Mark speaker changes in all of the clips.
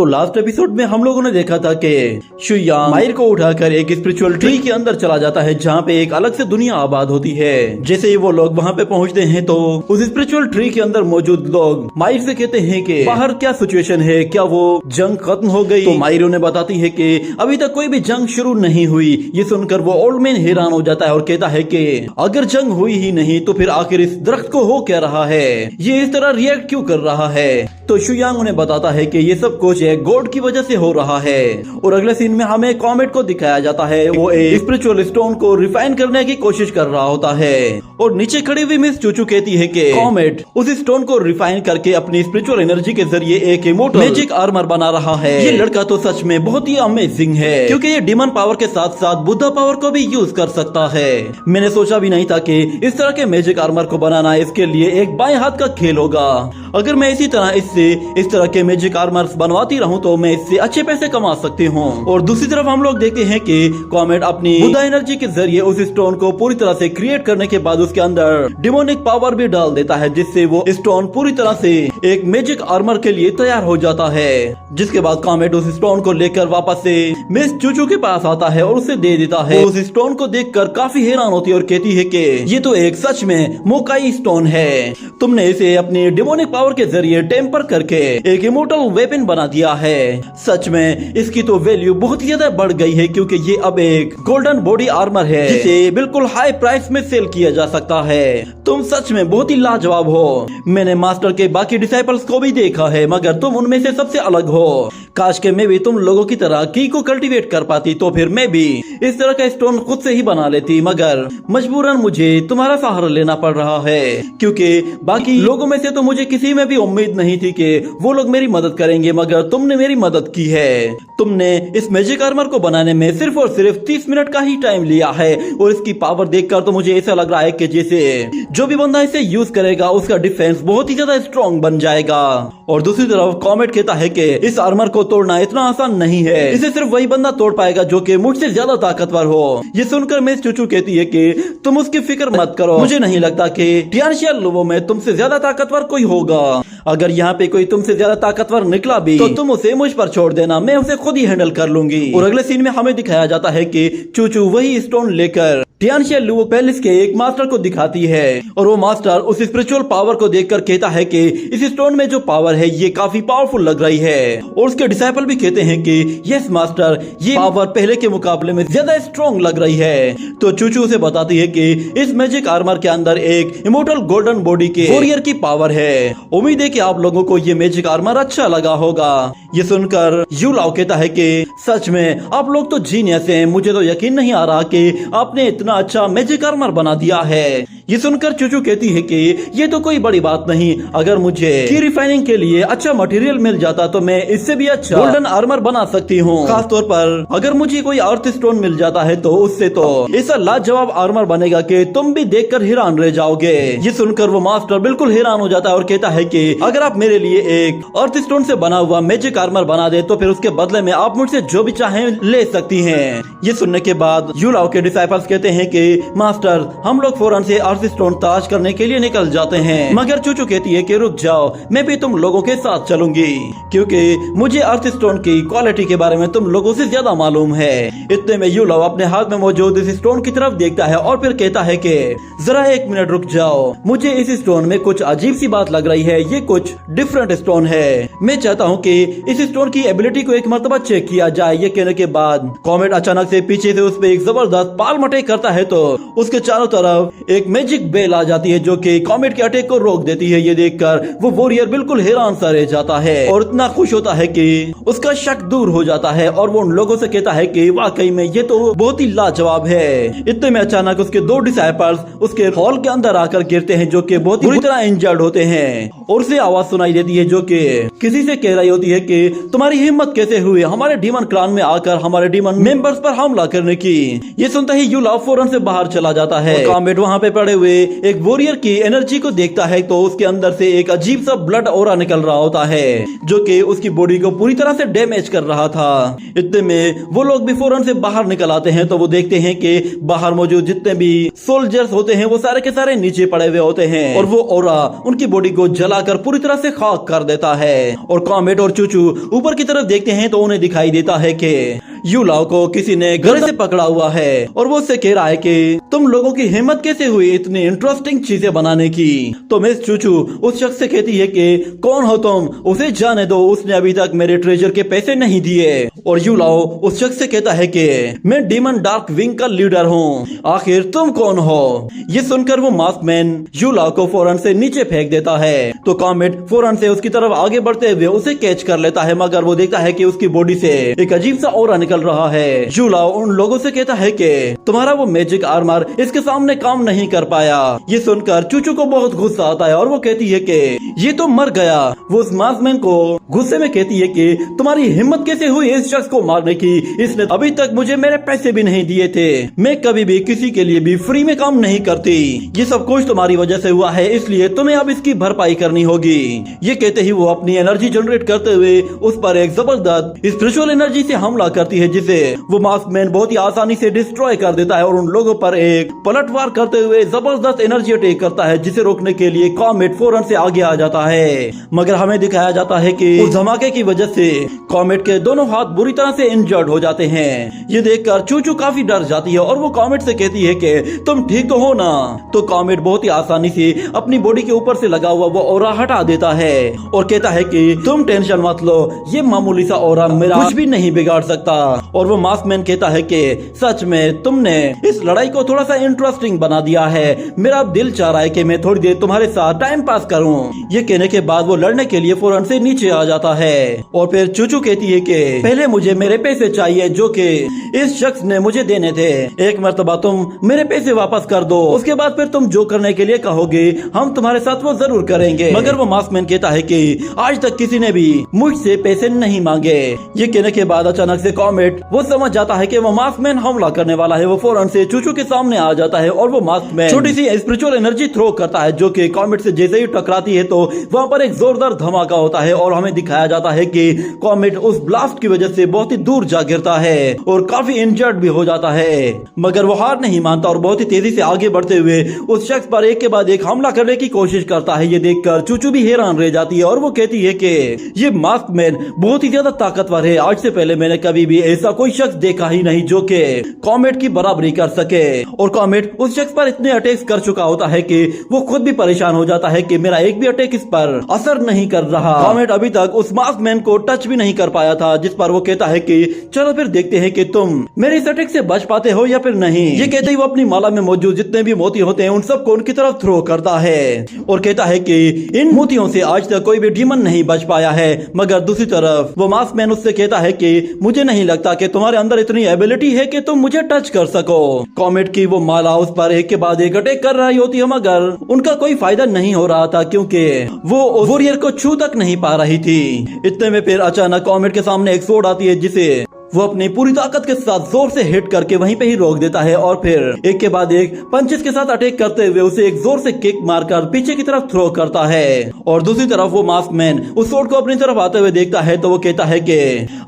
Speaker 1: तो last episode में हम लोगों ने देखा था कि शुयांग मायर को उठाकर एक स्पिरिचुअल ट्री के अंदर चला जाता है जहाँ पे एक अलग से दुनिया आबाद होती है। जैसे ही वो लोग वहाँ पे पहुँचते हैं तो उस स्पिरिचुअल ट्री के अंदर मौजूद लोग मायर से कहते हैं कि बाहर क्या सिचुएशन है, क्या वो जंग खत्म हो गई। तो मायर उन्हें बताती है कि अभी तक कोई भी जंग शुरू नहीं हुई। ये सुनकर वो ओल्ड मैन हैरान हो जाता है और कहता है कि अगर जंग हुई ही नहीं तो फिर आखिर इस दरख्त को हो क्या रहा है, ये इस तरह रिएक्ट क्यों कर रहा है। तो शुयांग उन्हें बताता है कि ये सब कुछ एक गॉड की वजह से हो रहा है। और अगले सीन में हमें कॉमेट को दिखाया जाता है, वो एक स्पिरिचुअल स्टोन को रिफाइन करने की कोशिश कर रहा होता है। और नीचे खड़ी हुई मिस चूचू कहती है कि कॉमेट उस स्टोन को रिफाइन करके अपनी स्पिरिचुअल एनर्जी के जरिए एक इमोर्टल मैजिक आर्मर बना रहा है। ये लड़का तो सच में बहुत ही अमेजिंग है, क्योंकि ये डिमन पावर के साथ साथ बुद्धा पावर को भी यूज कर सकता है। मैंने सोचा भी नहीं था कि इस तरह के मैजिक आर्मर को बनाना इसके लिए एक बाएं हाथ का खेल होगा। अगर मैं इसी तरह इससे इस तरह के मैजिक आर्मर्स बनवाती रहूं तो मैं इससे अच्छे पैसे कमा सकती हूं। और दूसरी तरफ हम लोग देखते हैं कि कॉमेट अपनी बुद्धा एनर्जी के जरिए उस स्टोन को पूरी तरह से क्रिएट करने के बाद उसके अंदर डिमोनिक पावर भी डाल देता है, जिससे वो स्टोन पूरी तरह से एक मैजिक आर्मर के लिए तैयार हो जाता है। जिसके बाद कॉमेट उस स्टोन को लेकर वापस से मिस चूचू के पास आता है और उसे दे देता है। उस स्टोन को देखकर काफी हैरान होती है और कहती है कि ये तो एक सच में मोकाई स्टोन है। तुमने इसे अपनी डिमोनिक पावर के जरिए टेम्पर करके एक इमोर्टल वेपन बना दिया है। सच में इसकी तो वैल्यू बहुत ही ज्यादा बढ़ गई है, क्योंकि ये अब एक गोल्डन बॉडी आर्मर है जिसे बिल्कुल हाई प्राइस में सेल किया जा सकता है। तुम सच में बहुत ही लाजवाब हो। मैंने मास्टर के बाकी डिसाइपल्स को भी देखा है, मगर तुम उनमें से सबसे अलग हो। काश के मैं भी तुम लोगों की तरह की को कल्टीवेट कर पाती, तो फिर मैं भी इस तरह का स्टोन खुद से ही बना लेती, मगर मजबूरन मुझे तुम्हारा सहारा लेना पड़ रहा है, क्योंकि बाकी लोगों में से तो मुझे किसी में भी उम्मीद नहीं थी कि वो लोग मेरी मदद करेंगे, मगर तुमने मेरी मदद की है। तुमने इस मैजिक आर्मर को बनाने में सिर्फ और सिर्फ 30 मिनट का ही टाइम लिया है, और इसकी पावर देखकर तो मुझे ऐसा लग रहा है कि जैसे जो भी बंदा इसे यूज करेगा उसका डिफेंस बहुत ही ज्यादा स्ट्रॉन्ग बन जाएगा। और दूसरी तरफ कॉमेट कहता है कि इस आर्मर को तोड़ना इतना आसान नहीं है, इसे सिर्फ वही बंदा तोड़ पाएगा जो कि मुझसे ज्यादा ताकतवर हो। ये सुनकर मिस चूचू कहती है कि तुम उसकी फिक्र मत करो, मुझे नहीं लगता कि टियानशिया लोगों में तुमसे ज्यादा ताकतवर कोई होगा। अगर यहाँ पे कोई तुमसे ज्यादा ताकतवर निकला भी तो तुम उसे मुझ पर छोड़ देना, मैं उसे खुद ही हैंडल कर लूंगी। और अगले सीन में हमें दिखाया जाता है कि चूचू वही स्टोन लेकर टियानशिया लुओ पैलेस के एक मास्टर को दिखाती है, और वो मास्टर उस स्पिरिचुअल पावर को देखकर कहता है कि इस स्टोन में जो पावर है ये काफी पावरफुल लग रही है। और उसके डिसाइपल भी कहते हैं कि यस मास्टर, ये पावर पहले के मुकाबले में ज्यादा स्ट्रॉन्ग लग रही है। तो चूचू उसे बताती है कि इस मैजिक आर्मर के अंदर एक इमोर्टल गोल्डन बॉडी के वॉरियर की पावर है। उम्मीद है कि आप लोगों को ये मैजिक आर्मर अच्छा लगा होगा। ये सुनकर यू लाओ कहता है कि सच में आप लोग तो जीनियस हैं, मुझे तो यकीन नहीं आ रहा कि आपने इतना अच्छा मैजिक आर्मर बना दिया है। ये सुनकर चूचू कहती है कि ये तो कोई बड़ी बात नहीं, अगर मुझे की रिफाइनिंग के लिए अच्छा मटेरियल मिल जाता तो मैं इससे भी अच्छा गोल्डन आर्मर बना सकती हूँ। खास तौर पर अगर मुझे कोई अर्थ स्टोन मिल जाता है तो उससे तो ऐसा लाजवाब आर्मर बनेगा कि तुम भी देखकर हैरान रह जाओगे। ये सुनकर वो मास्टर बिल्कुल हैरान हो जाता है और कहता है कि अगर आप मेरे लिए एक अर्थ स्टोन से बना हुआ मैजिक आर्मर बना दे तो फिर उसके बदले में आप मुझसे जो भी चाहें ले सकती हैं। ये सुनने के बाद यूलाओ के डिसाइपल्स कहते हैं कि मास्टर, हम लोग फौरन से अर्थ स्टोन तलाश करने के लिए निकल जाते हैं। मगर चूचू कहती है कि रुक जाओ, मैं भी तुम लोगों के साथ चलूंगी, क्योंकि मुझे अर्थ स्टोन की क्वालिटी के बारे में तुम लोगों से ज्यादा मालूम है। इतने में यूलाओ अपने हाथ में मौजूद इस स्टोन की तरफ देखता है और फिर कहता है कि जरा एक मिनट रुक जाओ, मुझे इस स्टोन में कुछ अजीब सी बात लग रही है, ये कुछ डिफरेंट स्टोन है। मैं चाहता हूँ कि इस स्टोन की एबिलिटी को एक मर्तबा चेक किया जाए। ये कहने के बाद कॉमेट अचानक से पीछे से उस पर एक जबरदस्त पाल मटे करता है, तो उसके चारों तरफ एक मैजिक बेल आ जाती है जो कि कॉमेट के अटैक को रोक देती है। ये देखकर वो वॉरियर बिल्कुल हैरान सा रह जाता है और इतना खुश होता है कि उसका शक दूर हो जाता है, और वो उन लोगों से कहता है कि वाकई में ये तो बहुत ही लाजवाब है। इतने में अचानक उसके दो डिसाइपल्स उसके हॉल के अंदर आकर गिरते हैं, जो कि बहुत बुरी तरह इंजर्ड होते हैं, और उसे आवाज सुनाई देती है जो कि किसी से कह रही होती है कि तुम्हारी हिम्मत कैसे हुई हमारे डीमन क्लान में आकर हमारे डीमन मेंबर्स पर हमला करने की। ये सुनते ही यूलाओ फौरन से बाहर चला जाता है। कॉमेट वहाँ पे पड़े पड़े हुए एक वॉरियर की एनर्जी को देखता है तो उसके अंदर से एक अजीब सा ब्लड ऑरा निकल रहा होता है जो कि उसकी बॉडी को पूरी तरह से डैमेज कर रहा था। इतने में वो लोग भी फौरन से बाहर निकल आते हैं तो वो देखते हैं कि बाहर मौजूद जितने भी सोल्जर्स होते हैं वो सारे के सारे नीचे पड़े हुए होते हैं और वो ऑरा उनकी बॉडी को जलाकर पूरी तरह से खाक कर देता है। और कॉमेट और चूचू ऊपर की तरफ देखते हैं तो उन्हें दिखाई देता है कि यूलाओ को किसी ने घर से पकड़ा हुआ है और वो उससे कह रहा है कि तुम लोगों की हिम्मत कैसे हुई इतनी इंटरेस्टिंग चीजें बनाने की। तो मिस चूचू उस शख्स से कहती है कि कौन हो तुम, उसे जाने दो, उसने अभी तक मेरे ट्रेजर के पैसे नहीं दिए। और यूलाओ उस शख्स से कहता है कि मैं डीमन डार्क विंग का लीडर हूँ, आखिर तुम कौन हो। ये सुनकर वो मास्क मैन यूलाओ को फौरन से नीचे फेंक देता है तो कॉमेट फौरन से उसकी तरफ आगे बढ़ते हुए उसे कैच कर लेता है मगर वो देखता है कि उसकी बॉडी से एक अजीब सा ऑरा निकल रहा है। यूलाओ उन लोगों से कहता है कि तुम्हारा वो मैजिक आर्मर इसके सामने काम नहीं कर पाया। ये सुनकर चूचू को बहुत गुस्सा आता है और वो कहती है कि ये तो मर गया। वो उस मास्कमैन को गुस्से में कहती है कि तुम्हारी हिम्मत कैसे हुई इस शख्स को मारने की, इसने अभी तक मुझे मेरे पैसे भी नहीं दिए थे, मैं कभी भी किसी के लिए भी फ्री में काम नहीं करती, ये सब कुछ तुम्हारी वजह से हुआ है इसलिए तुम्हें अब इसकी भरपाई करनी होगी। ये कहते ही वो अपनी एनर्जी जनरेट करते हुए उस पर एक जबरदस्त स्पिरिचुअल एनर्जी से हमला करती है जिसे वो मास्कमैन बहुत ही आसानी से डिस्ट्रॉय कर देता है और उन लोगों पर एक पलटवार करते हुए जबरदस्त एनर्जी अटैक करता है जिसे रोकने के लिए कॉमेट फौरन से आगे आ जाता है। मगर हमें दिखाया जाता है कि उस धमाके की वजह से कॉमेट के दोनों हाथ बुरी तरह से इंजर्ड हो जाते हैं। ये देखकर चूचू काफी डर जाती है और वो कॉमेट से कहती है कि तुम ठीक तो हो ना। तो कॉमेट बहुत ही आसानी से अपनी बॉडी के ऊपर से लगा हुआ वो ऑरा हटा देता है और कहता है कि तुम टेंशन मत लो, ये मामूली सा ऑरा मेरा कुछ भी नहीं बिगाड़ सकता। और वो मास्कमैन कहता है कि सच में तुमने इस लड़ाई को थोड़ा सा इंटरेस्टिंग बना दिया है, मेरा दिल चाह रहा है कि मैं थोड़ी देर तुम्हारे साथ टाइम पास करूं। ये कहने के बाद वो लड़ने के लिए फौरन से नीचे आ जाता है और फिर चूचू कहती है कि पहले मुझे मेरे पैसे चाहिए जो कि इस शख्स ने मुझे देने थे, एक मर्तबा तुम मेरे पैसे वापस कर दो, उसके बाद फिर तुम जो करने के लिए कहोगे हम तुम्हारे साथ वो जरूर करेंगे। मगर वो मास्कमैन कहता है कि आज तक किसी ने भी मुझसे पैसे नहीं मांगे। ये कहने के बाद अचानक से कॉमेट वो समझ जाता है कि वो मास्कमैन हमला करने वाला है। वो फौरन से चूचू के सामने आ जाता है और वो मास्कमैन छोटी सी स्पिरिचुअल एनर्जी थ्रो करता है जो कि कॉमेट से जैसे ही टकराती है तो वहाँ पर एक जोरदार धमाका होता है और हमें दिखाया जाता है कि कॉमेट उस ब्लास्ट की वजह से बहुत ही दूर जा गिरता है और काफी इंजर्ड भी हो जाता है। मगर वो हार नहीं मानता और बहुत ही तेजी से आगे बढ़ते हुए उस शख्स पर एक के बाद एक हमला करने की कोशिश करता है। ये देखकर चूचू भी हैरान रह जाती है और वो कहती है कि ये मास्कमैन बहुत ही ज्यादा ताकतवर है, आज से पहले मैंने कभी भी ऐसा कोई शख्स देखा ही नहीं जो कि कॉमेट की बराबरी कर सके। और कॉमेट उस शख्स पर इतने अटैक्स कर चुका होता है कि वो खुद भी परेशान हो जाता है कि मेरा एक भी अटैक इस पर असर नहीं कर रहा। कॉमेट अभी तक उस मास्कमैन को टच भी नहीं कर पाया था, जिस पर वो कहता है कि चलो फिर देखते हैं कि तुम मेरे इस अटैक से बच पाते हो या फिर नहीं। ये कहते ही वो अपनी माला में मौजूद जितने भी मोती होते हैं उन सबको उनकी तरफ थ्रो करता है और कहता है कि इन मोतियों से आज तक कोई भी डीमन नहीं बच पाया है। मगर दूसरी तरफ वो मास्कमैन उससे कहता है कि मुझे नहीं लगता कि तुम्हारे अंदर इतनी एबिलिटी है कि तुम मुझे टच कर सको। कॉमेट की वो माला उस पर एक के बाद एक अटैक कर रही होती है मगर उनका कोई फायदा नहीं हो रहा था क्योंकि वो वॉरियर को छू तक नहीं पा रही थी। इतने में फिर अचानक कॉमेट के सामने एक स्वॉर्ड आती है जिसे वो अपनी पूरी ताकत के साथ जोर से हिट करके वहीं पे ही रोक देता है और फिर एक के बाद एक पंचेस के साथ अटैक करते हुए उसे एक जोर से किक मारकर पीछे की तरफ थ्रो करता है। और दूसरी तरफ वो मास्कमैन उस स्वॉर्ड को अपनी तरफ आते हुए देखता है तो वो कहता है कि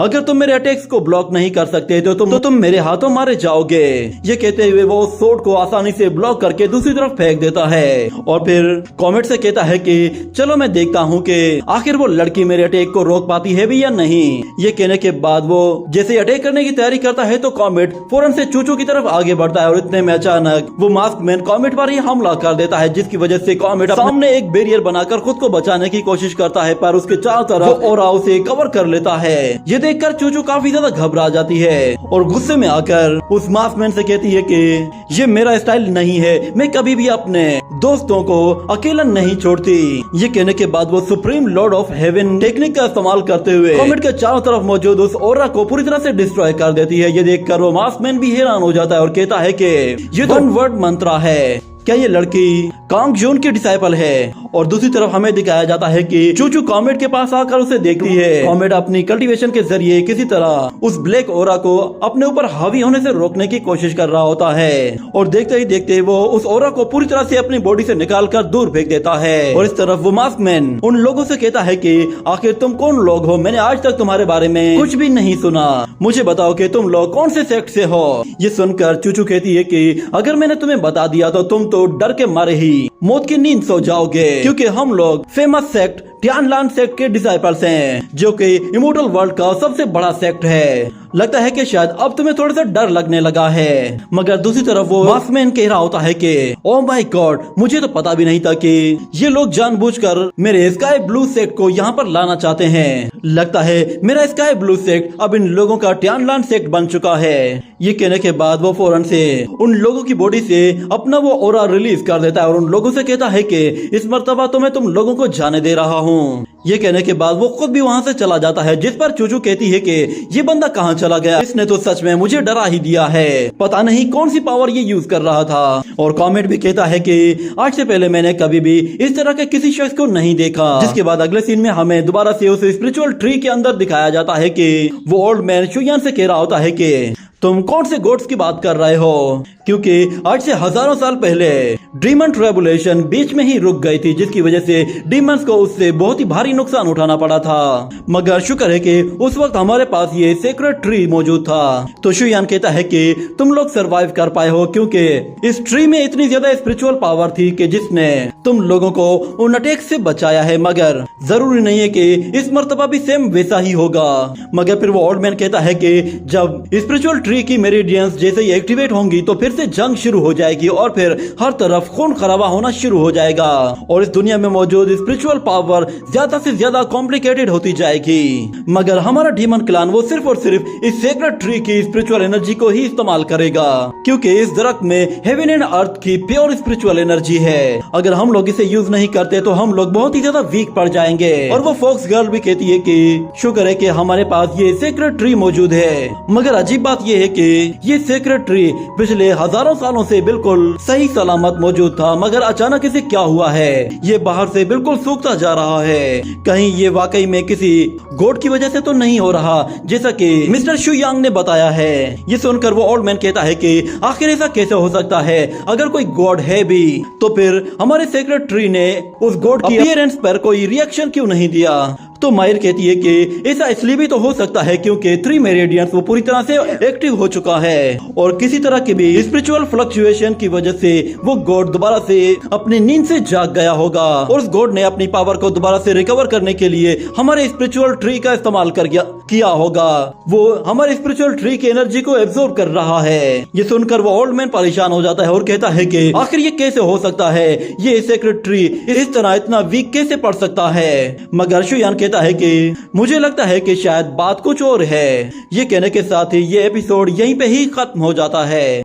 Speaker 1: अगर तुम मेरे अटैक्स को ब्लॉक नहीं कर सकते तो तुम मेरे हाथों मारे जाओगे। ये कहते हुए वो उस स्वॉर्ड को आसानी से ब्लॉक करके दूसरी तरफ फेंक देता है और फिर कॉमेट से कहता है कि चलो मैं देखता हूँ कि आखिर वो लड़की मेरे अटैक को रोक पाती है भी या नहीं। ये कहने के बाद वो जैसे अटैक करने की तैयारी करता है तो कॉमेट फौरन से चूचू की तरफ आगे बढ़ता है और इतने में अचानक वो मास्कमैन कॉमेट पर ही हमला कर देता है जिसकी वजह से कॉमेट सामने एक बैरियर बनाकर खुद को बचाने की कोशिश करता है पर उसके चारों तरफ ऑरा उसे कवर कर लेता है। ये देखकर चूचू काफी ज्यादा घबरा जाती है और गुस्से में आकर उस मास्कमैन से कहती है कि ये मेरा स्टाइल नहीं है, मैं कभी भी अपने दोस्तों को अकेला नहीं छोड़ती। ये कहने के बाद वो supreme Lord of haven technique का इस्तेमाल करते हुए कॉमेट के चारों तरफ मौजूद उस ऑरा को पूरी तरह से डिस्ट्रॉय कर देती है। ये देखकर वो मास्कमैन भी हैरान हो जाता है और कहता है कि ये वन वर्ड मंत्र है, क्या ये लड़की कांग जून की डिसाइपल है। और दूसरी तरफ हमें दिखाया जाता है कि चूचू कॉमेट के पास आकर उसे देखती है। कॉमेट अपनी कल्टीवेशन के जरिए किसी तरह उस ब्लैक ओरा को अपने ऊपर हावी होने से रोकने की कोशिश कर रहा होता है और देखते ही देखते वो उस ओरा को पूरी तरह से अपनी बॉडी से निकालकर दूर फेंक देता है। और इस तरफ वो मास्क मैन उन लोगों से कहता है कि आखिर तुम कौन लोग हो, मैंने आज तक तुम्हारे बारे में कुछ भी नहीं सुना, मुझे बताओ कि तुम लोग कौन से सेक्ट से हो। ये सुनकर चूचू कहती है कि अगर मैंने तुम्हें बता दिया तो तुम तो डर के मारे ही मौत की नींद सो जाओगे, क्योंकि हम लोग फेमस सेक्ट टियानलान सेक्ट के डिसाइपल्स हैं, जो कि इमोर्टल वर्ल्ड का सबसे बड़ा सेक्ट है। लगता है कि शायद अब तुम्हें थोड़ा सा डर लगने लगा है। मगर दूसरी तरफ वो मास्कमैन कह रहा होता है कि ओ माय गॉड, मुझे तो पता भी नहीं था कि ये लोग जानबूझकर मेरे स्काई ब्लू सेक्ट को यहाँ पर लाना चाहते हैं। लगता है मेरा स्काई ब्लू सेक्ट अब इन लोगों का टियानलान सेक्ट बन चुका है। ये कहने के बाद वो फौरन से उन लोगों की बॉडी से अपना वो ओरा रिलीज कर देता है और उन लोगों से कहता है कि इस मर्तबा तो मैं तुम लोगों को जाने दे रहा हूँ। ये कहने के बाद वो खुद भी वहाँ से चला जाता है, जिस पर चूचू कहती है कि ये बंदा कहाँ चला गया, इसने तो सच में मुझे डरा ही दिया है, पता नहीं कौन सी पावर ये यूज कर रहा था। और कॉमेट भी कहता है कि आज से पहले मैंने कभी भी इस तरह के किसी शख्स को नहीं देखा। जिसके बाद अगले सीन में हमें दोबारा से उस स्पिरिचुअल ट्री के अंदर दिखाया जाता है कि वो ओल्ड मैन शुयान से कह रहा होता है कि तुम कौन से गोड्स की बात कर रहे हो, क्योंकि आज से हजारों साल पहले डीमन रेवोल्यूशन बीच में ही रुक गई थी, जिसकी वजह से डीमंस को उससे बहुत ही भारी नुकसान उठाना पड़ा था। मगर शुक्र है कि उस वक्त हमारे पास ये सीक्रेट ट्री मौजूद था। तो शुयान कहता है कि तुम लोग सरवाइव कर पाए हो, क्योंकि इस ट्री में इतनी ज्यादा स्पिरिचुअल पावर थी कि जिसने तुम लोगों को उन अटैक से बचाया है। मगर जरूरी नहीं है कि इस मर्तबा भी सेम वैसा ही होगा। मगर फिर वो ओल्ड मैन कहता है कि जब स्पिरिचुअल ट्री की मेरिडियंस जैसे ही एक्टिवेट होंगी तो फिर से जंग शुरू हो जाएगी और फिर हर तरफ खून खराबा होना शुरू हो जाएगा और इस दुनिया में मौजूद स्पिरिचुअल पावर ज्यादा से ज्यादा कॉम्प्लिकेटेड होती जाएगी। मगर हमारा डीमन क्लान वो सिर्फ और सिर्फ इस सीक्रेट ट्री की स्पिरिचुअल एनर्जी को ही इस्तेमाल करेगा, क्योंकि इस दरख्त में हेवन एंड अर्थ की प्योर स्पिरिचुअल एनर्जी है। अगर हम लोग इसे यूज नहीं करते तो हम लोग बहुत ही ज्यादा वीक पड़ जाएंगे। और वो फॉक्स गर्ल भी कहती है कि शुक्र है कि हमारे पास ये सीक्रेट ट्री मौजूद है। मगर अजीब बात ये है कि ये सीक्रेट ट्री पिछले हजारों सालों से बिल्कुल सही सलामत मौजूद था, मगर अचानक इसे क्या हुआ है, ये बाहर से बिल्कुल सूखता जा रहा है। कहीं ये वाकई में किसी गॉड की वजह से तो नहीं हो रहा, जैसा कि मिस्टर शुयांग ने बताया है। ये सुनकर वो ओल्ड मैन कहता है कि आखिर ऐसा कैसे हो सकता है, अगर कोई गॉड है भी तो फिर हमारे सीक्रेट ट्री ने उस गॉड की अपीयरेंस पर कोई रिएक्शन क्यों नहीं दिया। तो मायर कहती है कि ऐसा इसलिए भी तो हो सकता है क्योंकि थ्री मेरिडियंस वो पूरी तरह से एक्टिव हो चुका है और किसी तरह की भी स्पिरिचुअल फ्लक्चुएशन की वजह से वो गॉड दोबारा से अपनी नींद से जाग गया होगा और उस गॉड ने अपनी पावर को दोबारा से रिकवर करने के लिए हमारे स्पिरिचुअल ट्री का इस्तेमाल किया होगा। वो हमारे स्पिरिचुअल ट्री की एनर्जी को एब्जॉर्ब कर रहा है। ये सुनकर वो ओल्ड मैन परेशान हो जाता है और कहता है कि आखिर ये कैसे हो सकता है, ये सीक्रेट ट्री इस तरह इतना वीक कैसे पड़ सकता है। मगर शुयान कहता है कि मुझे लगता है कि शायद बात कुछ और है। ये कहने के साथ ही ये एपिसोड यहीं पे ही खत्म हो जाता है।